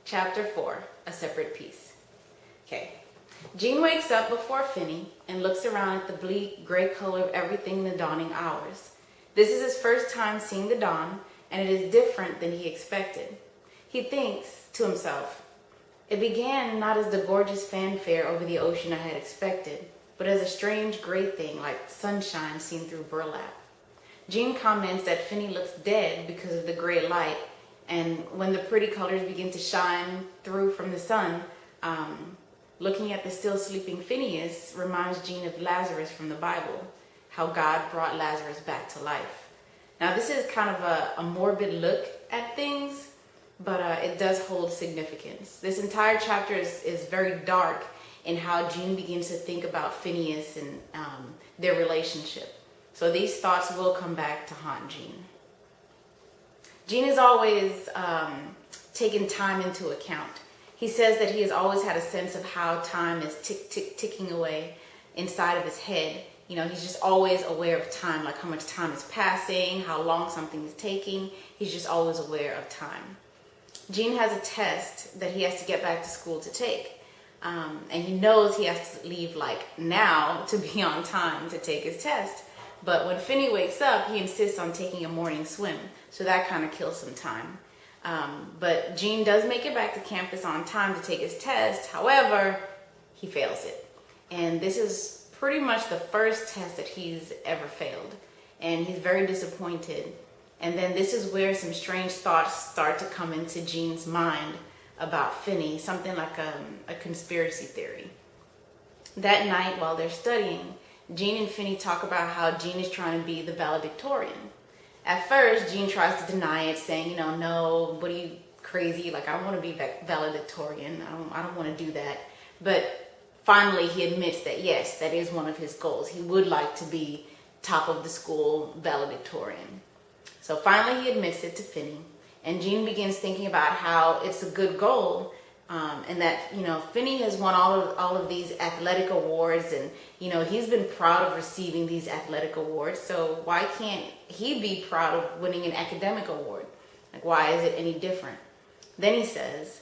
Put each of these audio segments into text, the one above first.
Chapter 4, A Separate Peace. Okay. Jean wakes up before Finney and looks around at the bleak gray color of everything in the dawning hours. This is his first time seeing the dawn, and it is different than he expected. He thinks to himself, it began not as the gorgeous fanfare over the ocean I had expected, but as a strange gray thing like sunshine seen through burlap. Jean comments that Finney looks dead because of the gray light, and when the pretty colors begin to shine through from the sun, looking at the still sleeping Phineas reminds Jean of Lazarus from the Bible, how God brought Lazarus back to life. Now this is kind of a morbid look at things, but it does hold significance. This entire chapter is very dark in how Jean begins to think about Phineas and their relationship. So these thoughts will come back to haunt Jean. Jean is always taken time into account. He says that he has always had a sense of how time is ticking away inside of his head. You know, he's just always aware of time, like how much time is passing, how long something is taking. He's just always aware of time. Jean has a test that he has to get back to school to take. And he knows he has to leave like now to be on time to take his test. But when Finney wakes up, he insists on taking a morning swim. So that kind of kills some time. But Jean does make it back to campus on time to take his test. However, he fails it. And this is pretty much the first test that he's ever failed. And he's very disappointed. And then this is where some strange thoughts start to come into Jean's mind about Finney, something like a conspiracy theory. That night while they're studying, Jean and Finney talk about how Jean is trying to be the valedictorian. At first, Jean tries to deny it, saying, no, what are you, crazy? Like, I don't want to be valedictorian. I don't want to do that. But finally, he admits that, yes, that is one of his goals. He would like to be top of the school valedictorian. So finally, he admits it to Finney. And Jean begins thinking about how it's a good goal. And that, Finney has won all of these athletic awards, and, he's been proud of receiving these athletic awards. So why can't he be proud of winning an academic award? Like, why is it any different? Then he says,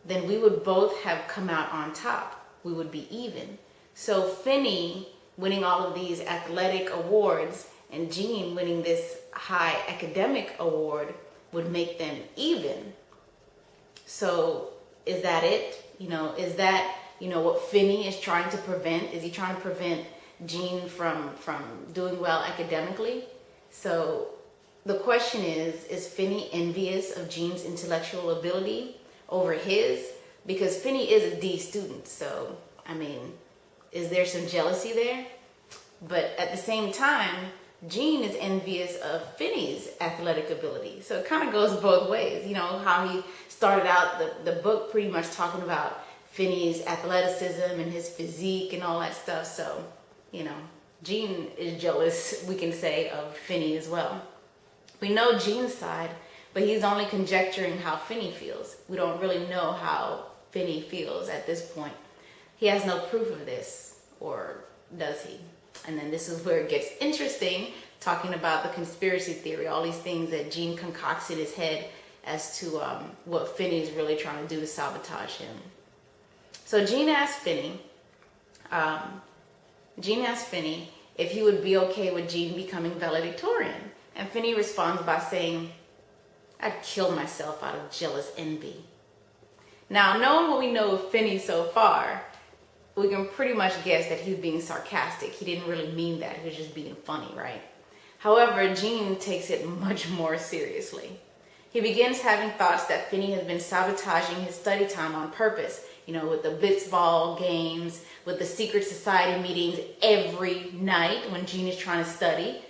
then we would both have come out on top. We would be even. So Finney winning all of these athletic awards and Jean winning this high academic award would make them even. So is that it? Is that, what Finney is trying to prevent? Is he trying to prevent Jean from doing well academically? So the question is Finney envious of Jean's intellectual ability over his? Because Finney is a D student, so, is there some jealousy there? But at the same time, Jean is envious of Finney's athletic ability. So it kind of goes both ways. How he started out the book pretty much talking about Finney's athleticism and his physique and all that stuff. So, Jean is jealous, we can say, of Finney as well. We know Jean's side, but he's only conjecturing how Finney feels. We don't really know how Finney feels at this point. He has no proof of this, or does he? And then this is where it gets interesting, talking about the conspiracy theory, all these things that Jean concocts in his head as to what Finney is really trying to do to sabotage him. So Jean asked Finney if he would be okay with Jean becoming valedictorian. And Finney responds by saying, I'd kill myself out of jealous envy. Now, knowing what we know of Finney so far, we can pretty much guess that he's being sarcastic. He didn't really mean that. He was just being funny, right? However, Jean takes it much more seriously. He begins having thoughts that Finney has been sabotaging his study time on purpose, with the blitzball games, with the secret society meetings every night when Jean is trying to study.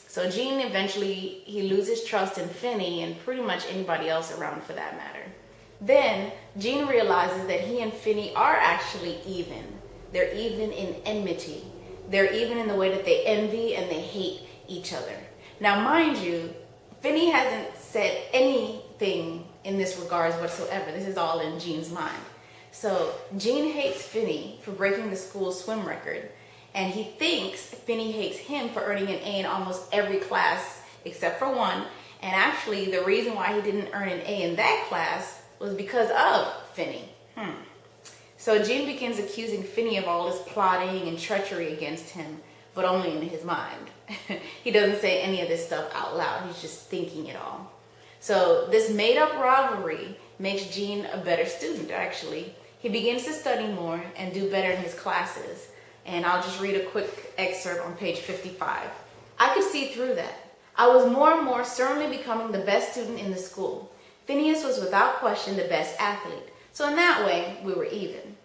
So Jean eventually, he loses trust in Finney and pretty much anybody else around for that matter. Then Jean realizes that he and Finney are actually even. They're even in enmity. They're even in the way that they envy and they hate each other. Now, mind you, Finney hasn't said anything in this regards whatsoever. This is all in Jean's mind. So Jean hates Finney for breaking the school's swim record, and he thinks Finney hates him for earning an A in almost every class except for one. And actually, the reason why he didn't earn an A in that class was because of Finney. So Gene begins accusing Finney of all this plotting and treachery against him, but only in his mind. He doesn't say any of this stuff out loud. He's just thinking it all. So this made-up rivalry makes Gene a better student, actually. He begins to study more and do better in his classes. And I'll just read a quick excerpt on page 55. I could see through that. I was more and more certainly becoming the best student in the school. Phineas was without question the best athlete. So in that way, we were even.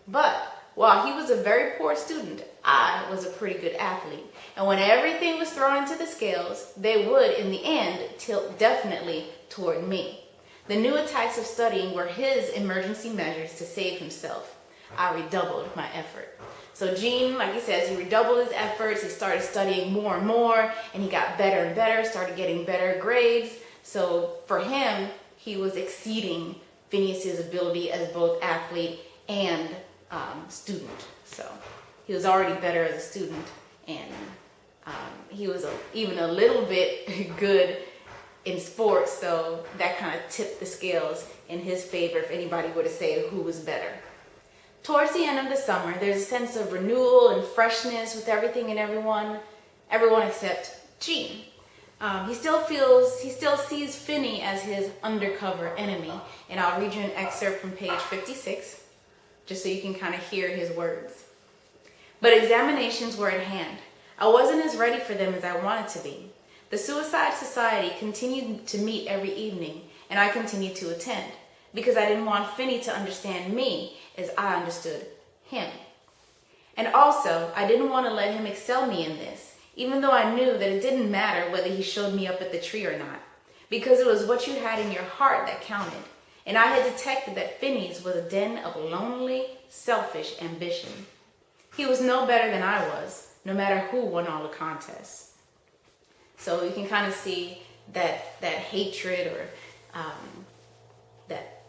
But while he was a very poor student, I was a pretty good athlete. And when everything was thrown into the scales, they would, in the end, tilt definitely toward me. The new attacks of studying were his emergency measures to save himself. I redoubled my effort. So Gene, like he says, he redoubled his efforts. He started studying more and more, and he got better and better, started getting better grades. So for him, he was exceeding Phineas's ability as both athlete and student. So he was already better as a student, and he was even a little bit good in sports, so that kind of tipped the scales in his favor if anybody were to say who was better. Towards the end of the summer, there's a sense of renewal and freshness with everything and everyone except Gene. He still sees Finney as his undercover enemy, and I'll read you an excerpt from page 56, just so you can kind of hear his words. But examinations were at hand. I wasn't as ready for them as I wanted to be. The Suicide Society continued to meet every evening, and I continued to attend, because I didn't want Finney to understand me as I understood him. And also, I didn't want to let him excel me in this, even though I knew that it didn't matter whether he showed me up at the tree or not, because it was what you had in your heart that counted. And I had detected that Finney's was a den of lonely, selfish ambition. He was no better than I was, no matter who won all the contests. So you can kind of see that hatred, or that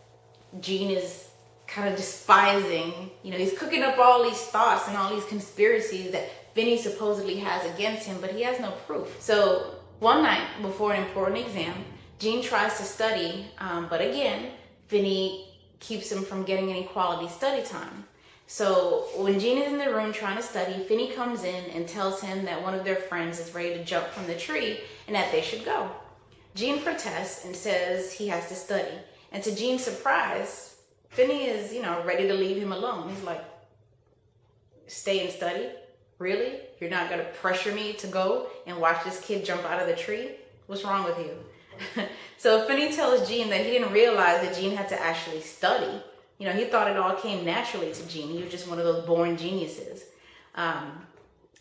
Gene is kind of despising. He's cooking up all these thoughts and all these conspiracies that Finney supposedly has against him, but he has no proof. So one night before an important exam, Gene tries to study, but again, Finney keeps him from getting any quality study time. So when Gene is in the room trying to study, Finney comes in and tells him that one of their friends is ready to jump from the tree and that they should go. Gene protests and says he has to study. And to Gene's surprise, Finney is, ready to leave him alone. He's like, stay and study? Really? You're not going to pressure me to go and watch this kid jump out of the tree? What's wrong with you? So Finney tells Gene that he didn't realize that Gene had to actually study. He thought it all came naturally to Gene. He was just one of those born geniuses.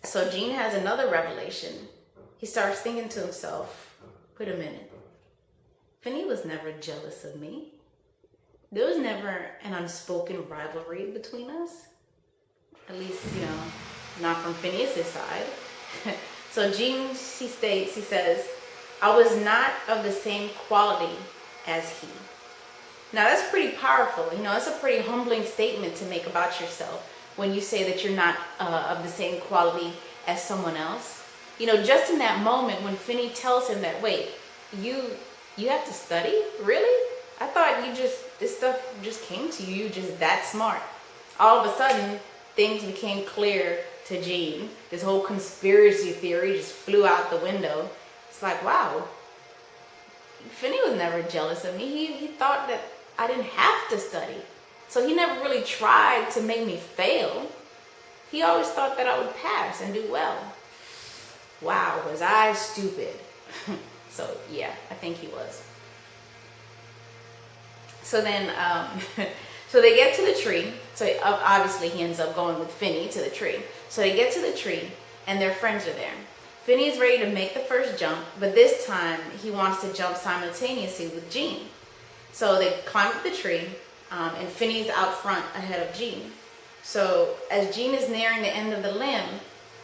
So Gene has another revelation. He starts thinking to himself, wait a minute. Finney was never jealous of me. There was never an unspoken rivalry between us. At least, not from Phineas's side. So Gene, he says, I was not of the same quality as he. Now that's pretty powerful. That's a pretty humbling statement to make about yourself when you say that you're not of the same quality as someone else. Just in that moment when Finney tells him that, wait, you have to study? Really? I thought this stuff just came to you, just that smart. All of a sudden, things became clear to Gene. This whole conspiracy theory just flew out the window. It's like, wow, Finney was never jealous of me. He thought that I didn't have to study. So he never really tried to make me fail. He always thought that I would pass and do well. Wow, was I stupid? So yeah, I think he was. So then, so they get to the tree. So obviously he ends up going with Finney to the tree. So they get to the tree and their friends are there. Finney is ready to make the first jump, but this time he wants to jump simultaneously with Gene. So they climb up the tree, and Finney's out front ahead of Gene. So as Gene is nearing the end of the limb,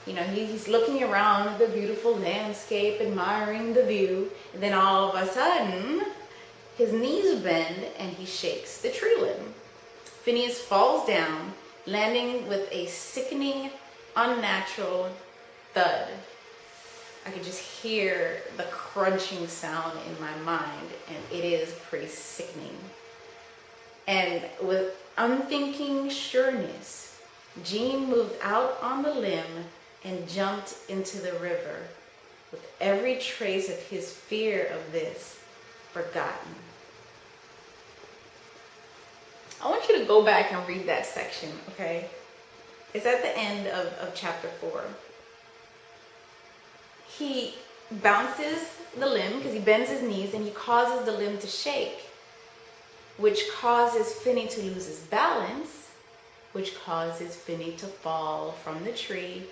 he's looking around at the beautiful landscape, admiring the view, and then all of a sudden, his knees bend and he shakes the tree limb. Phineas falls down, landing with a sickening, unnatural thud. I could just hear the crunching sound in my mind, and it is pretty sickening. And with unthinking sureness, Jean moved out on the limb and jumped into the river, with every trace of his fear of this forgotten. I want you to go back and read that section, okay? It's at the end of chapter 4. He bounces the limb because he bends his knees and he causes the limb to shake, which causes Finney to lose his balance, which causes Finney to fall from the tree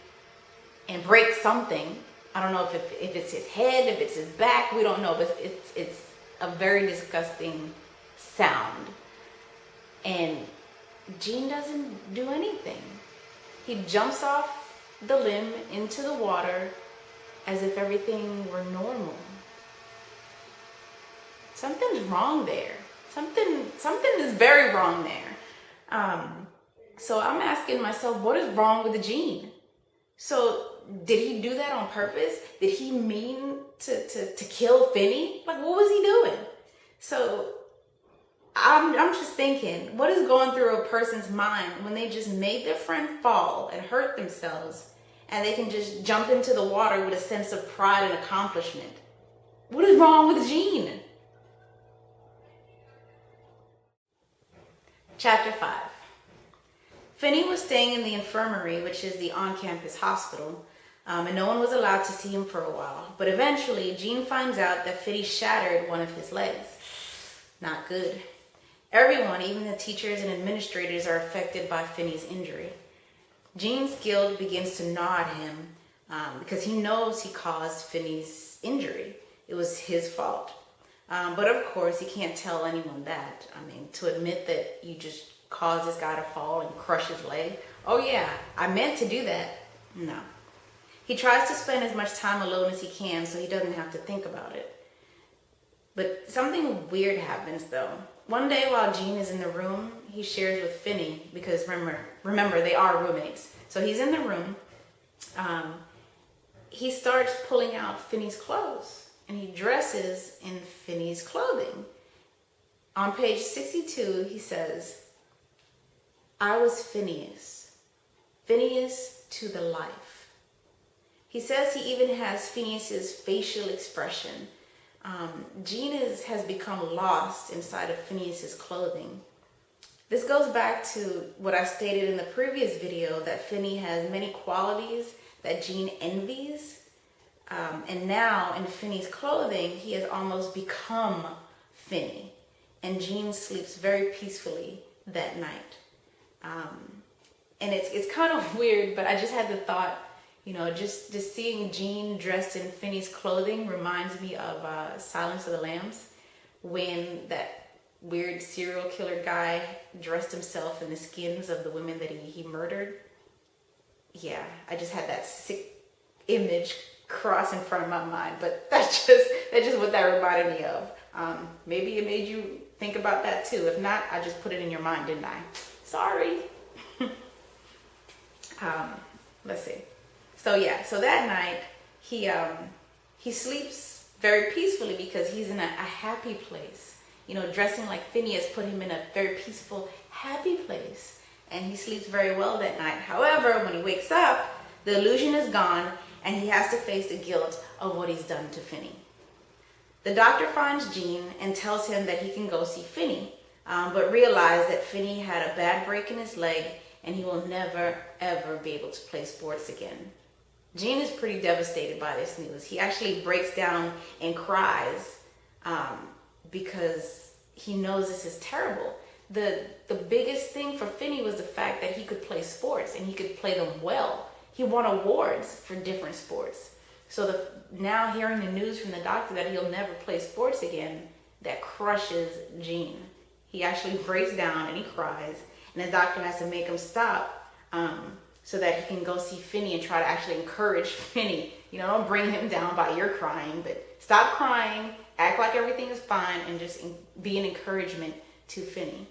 and break something. I don't know if it's his head, if it's his back, we don't know, but it's a very disgusting sound. And Jean doesn't do anything. He jumps off the limb into the water as if everything were normal. Something's wrong there. Something is very wrong there. So I'm asking myself, what is wrong with the Jean? So did he do that on purpose? Did he mean to kill Finney? Like, what was he doing? So I'm just thinking, what is going through a person's mind when they just made their friend fall and hurt themselves, and they can just jump into the water with a sense of pride and accomplishment? What is wrong with Jean? Chapter 5. Finney was staying in the infirmary, which is the on-campus hospital, and no one was allowed to see him for a while. But eventually, Jean finds out that Finney shattered one of his legs. Not good. Everyone, even the teachers and administrators, are affected by Finney's injury. Jean's guilt begins to gnaw at him because he knows he caused Finney's injury. It was his fault. But of course, he can't tell anyone that. I mean, to admit that you just caused this guy to fall and crush his leg. Oh yeah, I meant to do that. No. He tries to spend as much time alone as he can so he doesn't have to think about it. But something weird happens though. One day while Jean is in the room, he shares with Finney, because remember they are roommates. So he's in the room. He starts pulling out Finney's clothes, and he dresses in Finney's clothing. On page 62, he says, "I was Phineas, Phineas to the life." He says he even has Phineas's facial expression. Jean has become lost inside of Phineas's clothing. This goes back to what I stated in the previous video, that Finney has many qualities that Jean envies. And now in Finney's clothing, he has almost become Finney. And Jean sleeps very peacefully that night. And it's kind of weird, but I just had the thought, you know, just seeing Jean dressed in Finney's clothing reminds me of Silence of the Lambs, when that weird serial killer guy dressed himself in the skins of the women that he murdered. Yeah, I just had that sick image cross in front of my mind, but that's just what that reminded me of. Maybe it made you think about that too. If not, I just put it in your mind, didn't I? Sorry. Let's see. So that night he sleeps very peacefully because he's in a happy place. You know, dressing like Phineas put him in a very peaceful, happy place, and he sleeps very well that night. However, when he wakes up, the illusion is gone, and he has to face the guilt of what he's done to Finney. The doctor finds Jean and tells him that he can go see Finney, but realizes that Finney had a bad break in his leg, and he will never, ever be able to play sports again. Jean is pretty devastated by this news. He actually breaks down and cries because he knows this is terrible. The biggest thing for Finney was the fact that he could play sports and he could play them well. He won awards for different sports. So now hearing the news from the doctor that he'll never play sports again, that crushes Jean. He actually breaks down and he cries, and the doctor has to make him stop so that he can go see Finney and try to actually encourage Finney. You know, don't bring him down by your crying, but stop crying, act like everything is fine, and just be an encouragement to Finney.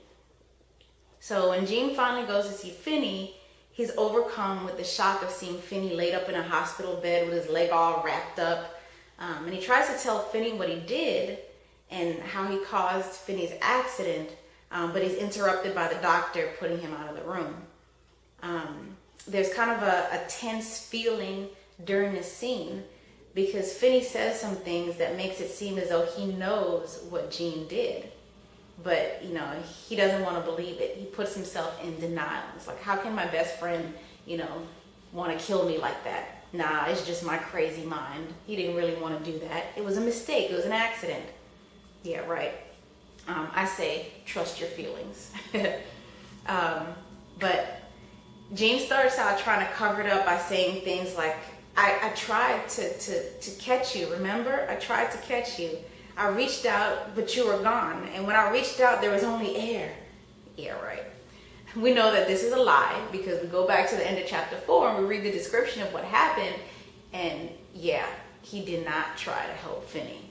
So when Jean finally goes to see Finney, he's overcome with the shock of seeing Finney laid up in a hospital bed with his leg all wrapped up. And he tries to tell Finney what he did and how he caused Finney's accident. but he's interrupted by the doctor putting him out of the room. There's kind of a tense feeling during the scene because Finney says some things that makes it seem as though he knows what Gene did. But, he doesn't want to believe it. He puts himself in denial. It's like, how can my best friend, want to kill me like that? Nah, it's just my crazy mind. He didn't really want to do that. It was a mistake. It was an accident. Yeah, right. I say, trust your feelings. But Gene starts out trying to cover it up by saying things like, I tried to catch you, remember? I tried to catch you. I reached out, but you were gone. And when I reached out, there was only air. Yeah, right. We know that this is a lie because we go back to the end of chapter 4 and we read the description of what happened. And yeah, he did not try to help Finney.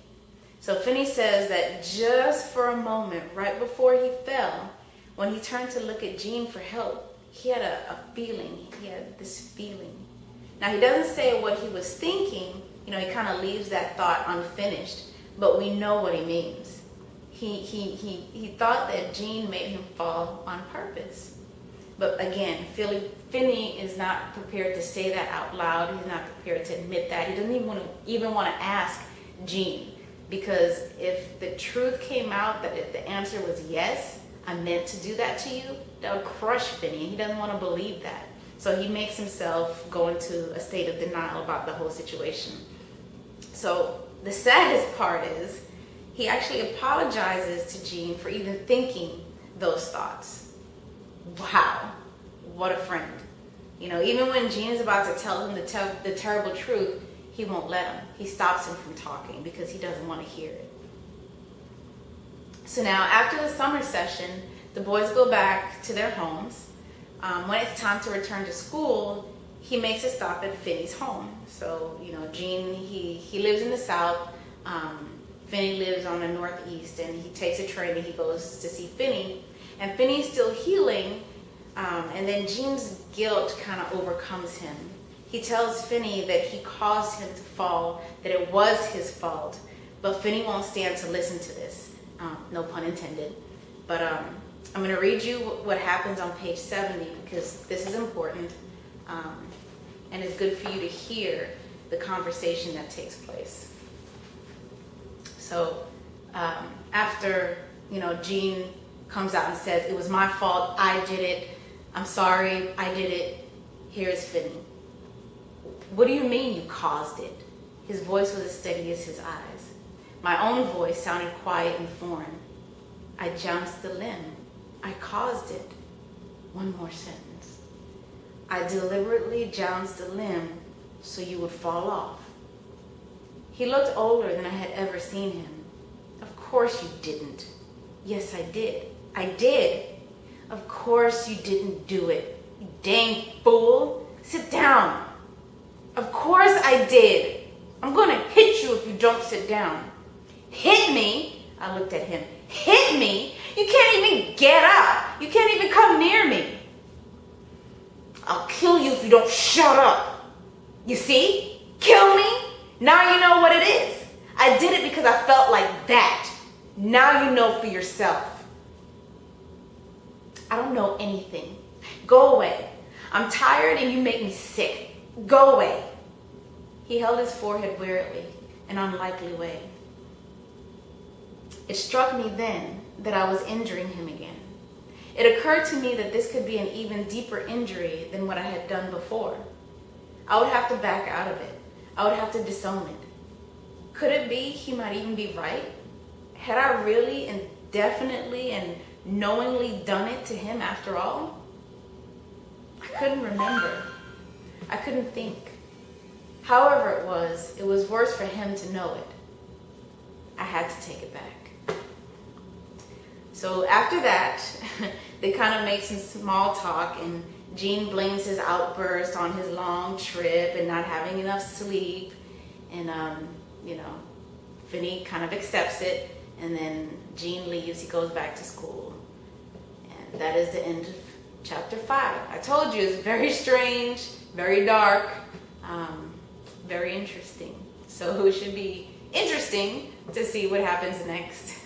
So Finney says that just for a moment, right before he fell, when he turned to look at Gene for help, he had a feeling. He had this feeling. Now, he doesn't say what he was thinking. He kind of leaves that thought unfinished. But we know what he means. He thought that Gene made him fall on purpose. But again, Finney is not prepared to say that out loud. He's not prepared to admit that. He doesn't even want to ask Gene. Because if the truth came out that if the answer was yes, I meant to do that to you, that would crush Finney. He doesn't want to believe that. So he makes himself go into a state of denial about the whole situation. So the saddest part is he actually apologizes to Gene for even thinking those thoughts. Wow, what a friend. Even when Gene is about to tell him the terrible truth, he won't let him. He stops him from talking because he doesn't want to hear it. So now after the summer session, the boys go back to their homes. When it's time to return to school, he makes a stop at Finney's home. So, Gene, he lives in the south. Finney lives on the northeast, and he takes a train and he goes to see Finney. And Finney's still healing, and then Gene's guilt kind of overcomes him. He tells Finney that he caused him to fall, that it was his fault, but Finney won't stand to listen to this. No pun intended. But I'm going to read you what happens on page 70 because this is important. And it's good for you to hear the conversation that takes place. So after, Gene comes out and says, it was my fault, I did it, I'm sorry, I did it, here's Finney. What do you mean you caused it? His voice was as steady as his eyes. My own voice sounded quiet and foreign. I jounced the limb. I caused it. One more sentence. I deliberately jounced the limb so you would fall off. He looked older than I had ever seen him. Of course you didn't. Yes, I did. I did. Of course you didn't do it. You dang fool. Sit down. Of course I did. I'm going to hit you if you don't sit down. Hit me? I looked at him. Hit me? You can't even get up. You can't even come near me. I'll kill you if you don't shut up. You see? Kill me? Now you know what it is. I did it because I felt like that. Now you know for yourself. I don't know anything. Go away. I'm tired and you make me sick. Go away. He held his forehead wearily, an unlikely way. It struck me then that I was injuring him again. It occurred to me that this could be an even deeper injury than what I had done before. I would have to back out of it. I would have to disown it. Could it be he might even be right? Had I really and definitely and knowingly done it to him after all? I couldn't remember. I couldn't think. However it was worse for him to know it. I had to take it back. So after that, they kind of make some small talk, and Gene blames his outburst on his long trip and not having enough sleep. And, Finney kind of accepts it, and then Gene leaves. He goes back to school. And that is the end of chapter 5. I told you it's very strange, very dark, very interesting. So it should be interesting to see what happens next.